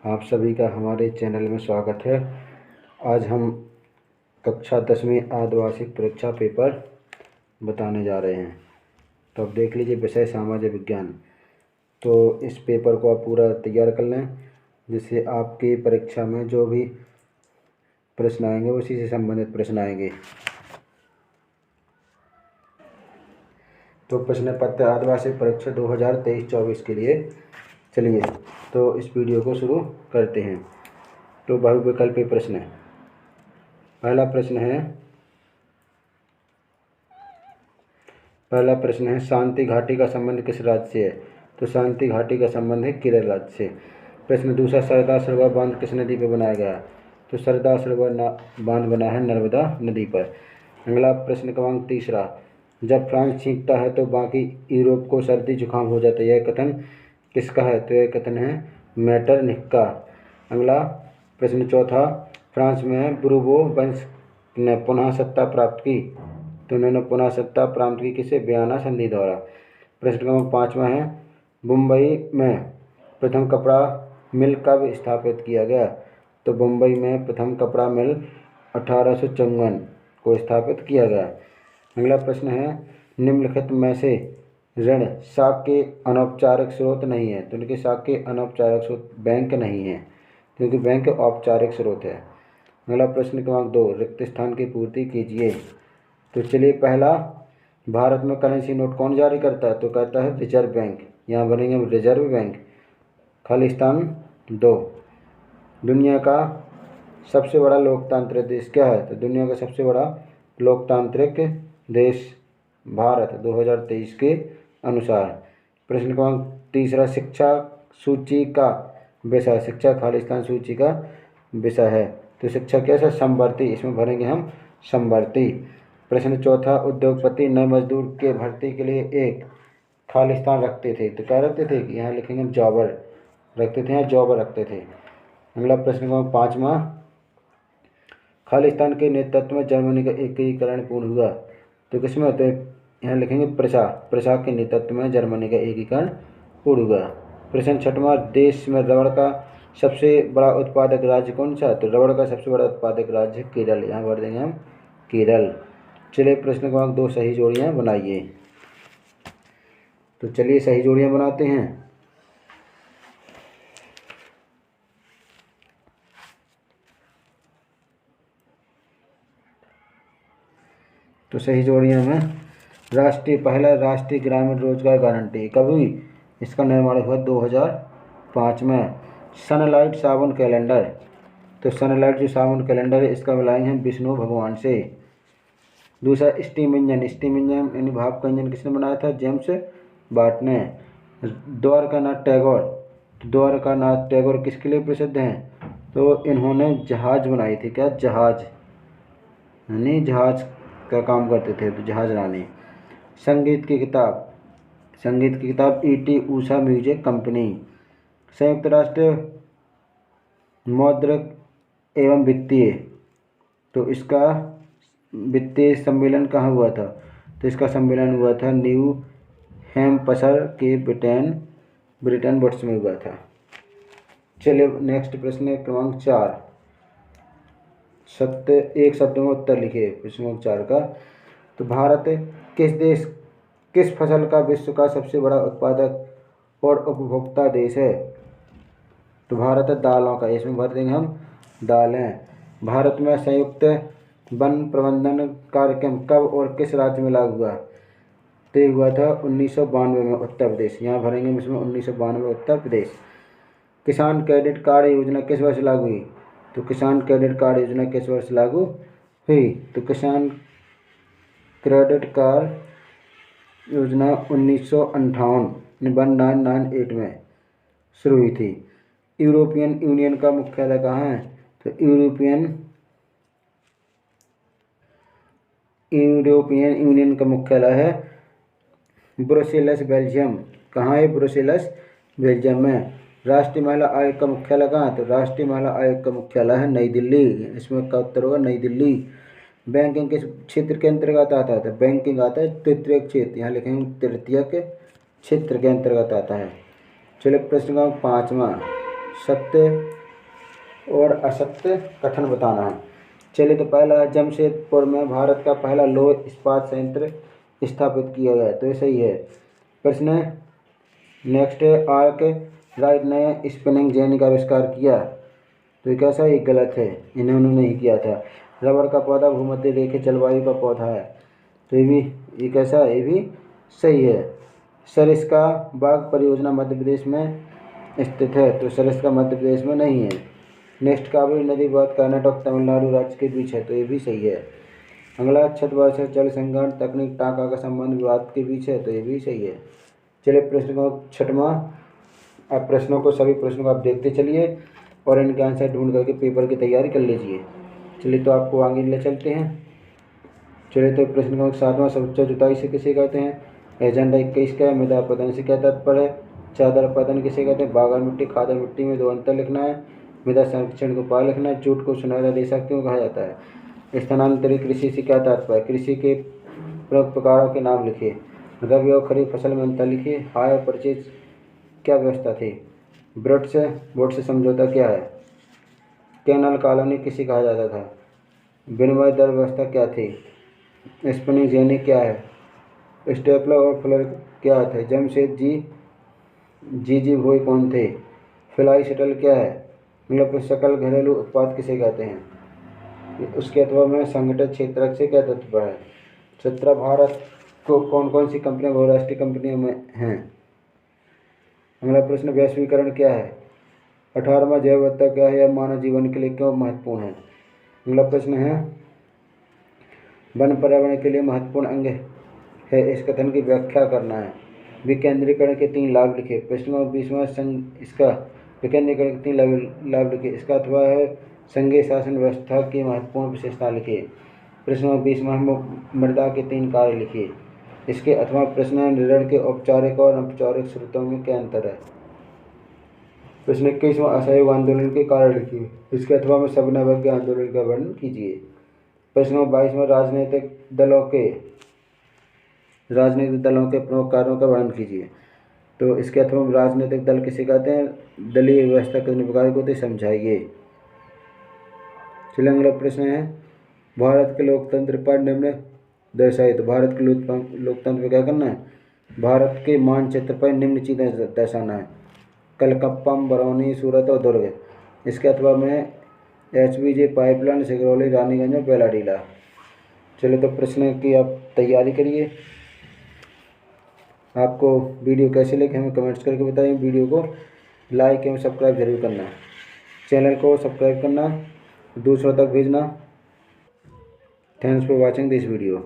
आप सभी का हमारे चैनल में स्वागत है। आज हम कक्षा 10वीं अर्धवार्षिक परीक्षा पेपर बताने जा रहे हैं। तो अब देख लीजिए विषय सामाजिक विज्ञान। तो इस पेपर को आप पूरा तैयार कर लें, जिससे आपकी परीक्षा में जो भी प्रश्न आएंगे उसी से संबंधित प्रश्न आएंगे। तो प्रश्न पत्र अर्धवार्षिक परीक्षा 2023-24 के लिए चलिए तो इस वीडियो को शुरू करते हैं। तो बहुविकल्पी प्रश्न है। पहला प्रश्न है शांति घाटी का संबंध किस राज्य से है? तो शांति घाटी का संबंध है केरल राज्य से। प्रश्न दूसरा, सरदार सरोवर बांध किस नदी पर बनाया गया? तो सरदार सरोवर बांध बना है नर्मदा नदी पर। अगला प्रश्न क्रमांक तीसरा, जब फ्रांस छींकता है तो बाकी यूरोप को सर्दी जुकाम हो जाता है, यह कथन किसका है? तो यह कथन है मेटरनिख का। अगला प्रश्न चौथा, फ्रांस में बुर्बो वंश ने पुनः सत्ता प्राप्त की? तो उन्होंने पुनः सत्ता प्राप्त की किसे? वियना संधि द्वारा। प्रश्न क्रमांक पाँचवा है, मुंबई में प्रथम कपड़ा मिल कब स्थापित किया गया? तो मुंबई में प्रथम कपड़ा मिल 1854 को स्थापित किया गया। अगला प्रश्न है, निम्नलिखित में से ऋण साख के अनौपचारिक स्रोत नहीं है? तो उनके साख के अनौपचारिक स्रोत बैंक नहीं है, क्योंकि बैंक औपचारिक स्रोत है। अगला प्रश्न क्रमांक 2, रिक्त स्थान की पूर्ति कीजिए। तो चलिए पहला, भारत में करेंसी नोट कौन जारी करता है? तो कहता है रिजर्व बैंक। यहाँ बनेंगे रिजर्व बैंक। खाली स्थान 2, दुनिया का सबसे बड़ा लोकतांत्रिक देश क्या है? तो दुनिया का सबसे बड़ा लोकतांत्रिक देश भारत 2023 के अनुसार। प्रश्न क्रमांक तीसरा, शिक्षा सूची का विषय, शिक्षा खाली स्थान सूची का विषय है। तो शिक्षा कैसा? समवर्ती, इसमें भरेंगे हम समवर्ती। प्रश्न चौथा, उद्योगपति नए मजदूर के भर्ती के लिए एक खाली स्थान रखते थे। तो क्या रखते थे? यहाँ लिखेंगे जॉबर रखते थे, यहाँ जॉबर रखते थे। अगला प्रश्न क्रमांक पाँचवा, खाली स्थान के नेतृत्व में जर्मनी का एकीकरण पूर्ण हुआ? तो किसमें? तो यहाँ लिखेंगे प्रशा के नेतृत्व में जर्मनी का एकीकरण पूर्ण हुआ। प्रश्न छठवां, देश में रबड़ का सबसे बड़ा उत्पादक राज्य कौन सा? तो रबड़ का सबसे बड़ा उत्पादक राज्य केरल। यहाँ भर देंगे हम केरल। चलिए प्रश्न क्रमांक 2, सही जोड़ियाँ बनाइए। तो चलिए सही जोड़ियाँ बनाते हैं। तो सही जोड़ियाँ में पहला राष्ट्रीय ग्रामीण रोजगार गारंटी कब हुई? इसका निर्माण हुआ 2005 में। सनलाइट साबुन कैलेंडर, तो सनलाइट जो साबुन कैलेंडर है इसका मिलाएंगे हम विष्णु भगवान से। दूसरा, स्टीम इंजन यानी भाप का इंजन किसने बनाया था? जेम्स वाट ने। द्वारकानाथ टैगोर किसके लिए प्रसिद्ध हैं? तो इन्होंने जहाज बनाई थी। क्या? जहाज, यानी जहाज का काम करते थे, तो जहाज रानी। संगीत की किताब E.T. Usha music company. संयुक्त राष्ट्र मौद्रिक एवं वित्तीय, तो इसका वित्तीय सम्मेलन कहाँ हुआ था? तो इसका सम्मेलन हुआ था न्यू हैम्पशर के ब्रिटेन वुड्स में हुआ था। चलिए नेक्स्ट प्रश्न क्रमांक 4, एक शब्द में उत्तर लिखिए प्रश्न क्रमांक 4 का। तो भारत किस फसल का विश्व का सबसे बड़ा उत्पादक और उपभोक्ता देश है? तो भारत है दालों का, इसमें भर देंगे हम दालें। भारत में संयुक्त वन प्रबंधन कार्यक्रम कब और किस राज्य में लागू हुआ? तो हुआ था 1992 में उत्तर प्रदेश। यहाँ भरेंगे इसमें 1992 उत्तर प्रदेश। किसान क्रेडिट कार्ड योजना किस वर्ष लागू हुई? तो किसान क्रेडिट कार्ड योजना किस वर्ष लागू हुई? तो किसान क्रेडिट कार्ड योजना 1998 में शुरू हुई थी। यूरोपियन यूनियन का मुख्यालय कहाँ है? तो यूरोपियन यूनियन का मुख्यालय है ब्रुसेल्स, बेल्जियम। कहाँ है? ब्रुसेल्स, बेल्जियम में। राष्ट्रीय महिला आयोग का मुख्यालय कहाँ है? तो राष्ट्रीय महिला आयोग का मुख्यालय है नई दिल्ली। इसमें का उत्तर होगा नई दिल्ली। बैंकिंग किस क्षेत्र के अंतर्गत आता है? तो बैंकिंग आता है तृतीयक क्षेत्र। यहाँ लिखेंगे तृतीयक क्षेत्र के अंतर्गत आता है। चलिए प्रश्न क्रमांक 5वां, सत्य और असत्य कथन बताना है। चलिए, तो पहला है जमशेदपुर में भारत का पहला लौह इस्पात संयंत्र स्थापित किया गया, तो ये सही है। प्रश्न नेक्स्ट है आर्क राइट ने स्पिनिंग जेनी का आविष्कार किया, तो ये कैसा, ये गलत है, इन्होंने नहीं किया था। रबड़ का पौधा भूमध्य रेखीय जलवायु का पौधा है, तो ये कैसा है, ये भी सही है। सरिस्का बाग परियोजना मध्य प्रदेश में स्थित है, तो सरिस्का मध्य प्रदेश में नहीं है। नेक्स्ट कावेरी नदी बात कर्नाटक और तमिलनाडु राज्य के बीच है, तो ये भी सही है। अगला छतवार जल संग्रहण तकनीक टाका का संबंध विवाद के बीच है, तो ये भी सही है। चलिए प्रश्न को छठवां, अब प्रश्नों को सभी प्रश्नों को आप देखते चलिए और इनके आंसर ढूंढ करके पेपर की तैयारी कर लीजिए। चलिए, तो आपको आगे ले चलते हैं। चलिए, तो प्रश्न का सातवां समुच्चय जुताई से किसे कहते हैं? एजेंडा 21 का है। मृदा अपरदन से क्या तात्पर्य है? चादर अपरदन किसे कहते हैं? बागर मिट्टी खादर मिट्टी में 2 अंतर लिखना है। मृदा संरक्षण को उपाय लिखना है। जूट को सुनहरा रेशा क्यों कहा जाता है? स्थानांतरित कृषि से क्या तात्पर्य? कृषि के प्रमुख प्रकारों के नाम लिखिए। रबी और खरीफ फसल में अंतर लिखिए। हायर परचेज क्या व्यवस्था थी? बोर्ड से समझौता क्या है? कैनाल कॉलोनी किसे कहा जाता था? विनिमय दर व्यवस्था क्या थी? स्पिनिंग जेनी क्या है? स्टेपलर और फ्लर क्या थे? जमशेद जी भोई कौन थे? फ्लाई शटल क्या है? मतलब सकल घरेलू उत्पाद किसे कहते हैं? उसके अथवा में संगठित क्षेत्र से क्या तात्पर्य है? 17 भारत को कौन कौन सी कंपनियां बहुराष्ट्रीय कंपनियों में हैं? अगला प्रश्न वैश्वीकरण क्या है? 18वां जैव विविधता क्या है? यह मानव जीवन के लिए क्यों महत्वपूर्ण है? अगला प्रश्न है वन पर्यावरण के लिए महत्वपूर्ण अंग है, इस कथन की व्याख्या करना है। विकेंद्रीकरण के 3 लाभ लिखे। प्रश्न 20वां इसका विकेंद्रीकरण के 3 लाभ लिखे। इसका अथवा है संघीय शासन व्यवस्था की महत्वपूर्ण विशेषता लिखिए। प्रश्न 20वां मृदा के 3 कार्य लिखिए। इसके अथवा प्रश्न ऋण के औपचारिक और अनौपचारिक स्रोतों में क्या अंतर है? प्रश्न 21वां असहयोग आंदोलन के कारण लिखिए। इसके अथवा में सविनय अवज्ञा आंदोलन का वर्णन कीजिए। प्रश्न 22वां राजनीतिक दलों के प्रमुख कार्यों का वर्णन कीजिए। तो इसके अथवा में राजनीतिक दल किसे कहते हैं? दलीय व्यवस्था कितने प्रकार की होती है, समझाइए। चलिए, अगला प्रश्न है भारत के लोकतंत्र पर निम्न दर्शाइए। तो भारत के लोकतंत्र पर क्या करना है? भारत के मानचित्र पर निम्न चीज़ें दर्शाना है। कलकप्पम, बरौनी, सूरत और दुर्ग। इसके अथवा में HBJ पाइपलाइन, सिगरौली, रानीगंज और बेलाडीला। चलिए, तो प्रश्न की आप तैयारी करिए। आपको वीडियो कैसे लगे हमें कमेंट्स करके बताइए। वीडियो को लाइक एवं सब्सक्राइब जरूर करना, चैनल को सब्सक्राइब करना, दूसरों तक भेजना। Thanks for watching this video.